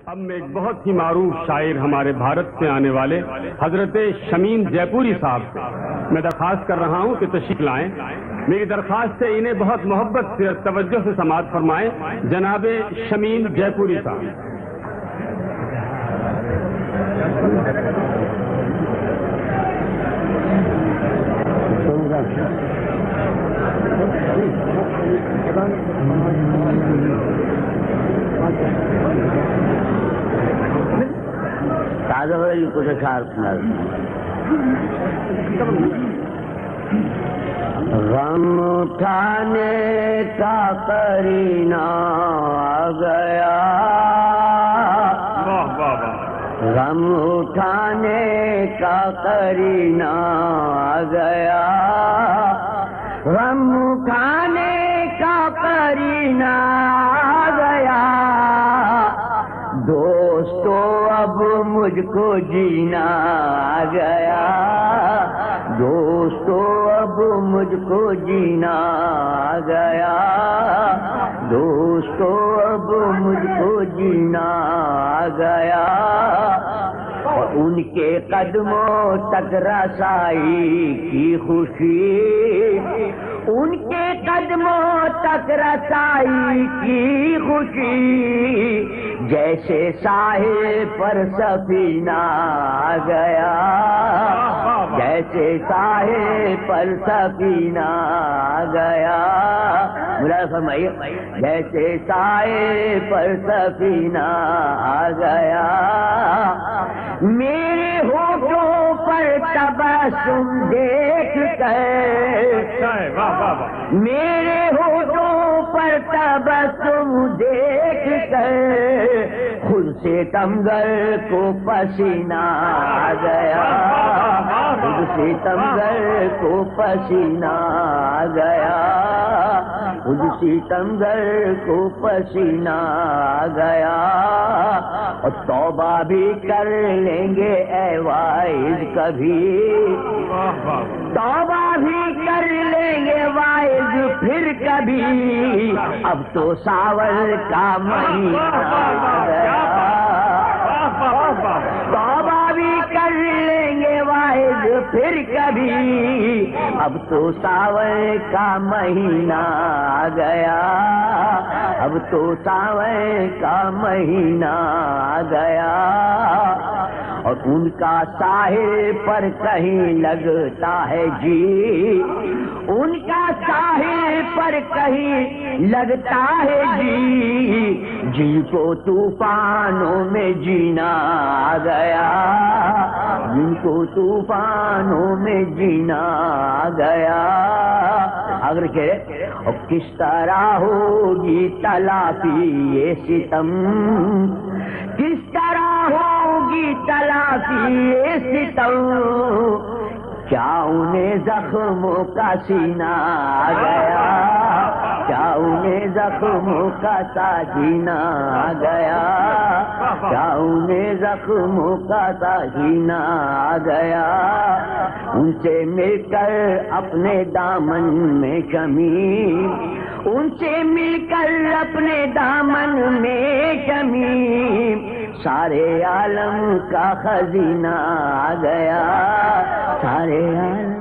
اب میں ایک بہت ہی معروف شاعر ہمارے بھارت سے آنے والے حضرت شمیم جے پوری صاحب سے میں درخواست کر رہا ہوں کہ تشریف لائیں. میری درخواست ہے انہیں بہت محبت سے اور توجہ سے سماعت فرمائیں. جناب شمیم جے پوری صاحب. کچھ غم اٹھانے کا قرینہ آ گیا، غم اٹھانے کا قرینہ آ گیا، غم اٹھانے کا قرینہ آ گیا. دوستو اب مجھ کو جینا آ گیا، دوستو اب مجھ کو جینا آ گیا، دوستو اب مجھ کو جینا آ گیا. ان کے قدموں تک رسائی کی خوشی، ان کے قدموں تک رسائی کی خوشی، جیسے ساحل پر سفینہ آ گیا، جیسے ساحل پر سفینہ آ گیا. مراد فرمائیے، جیسے ساحل پر سفینہ آ گیا. میرے ہونٹوں پر تبسم دیکھ کر، میرے ہونٹوں پر تبسم دیکھ کر، خود سے تمغر کو پسینہ آ گیا، خود سے تمغر کو پسینہ آ گیا، خود سے تمغر کو پسینہ آ گیا. اور توبہ بھی کر لیں گے اے واعظ کبھی، توبہ بھی کر لیں گے واعظ پھر کبھی. اب تو ساون کا مہینہ آ گیا، توبہ بھی کر لیں گے واعظ پھر کبھی. اب تو ساون کا مہینہ آ گیا، اب تو ساون کا مہینہ آ گیا. اور ان کا ساحل پر کہیں لگتا ہے جی، ان کا ساحل پر کہیں لگتا ہے جی، جن کو طوفانوں میں جینا آ گیا، جن کو طوفانوں میں جینا آ گیا. اگر کہ کس طرح ہوگی تلافی یہ ستم، کس طرح ہوگی تلافی یہ ستم، کیا انہیں زخموں کا سینہ آ گیا، کیا انہیں زخموں کا سینہ آ گیا، کیا انہیں زخموں کا سینہ آ گیا. ان سے مل کر اپنے دامن میں شمیم، ان سے مل کر اپنے دامن میں شمیم، سارے عالم کا خزینہ آ گیا، سارے عالم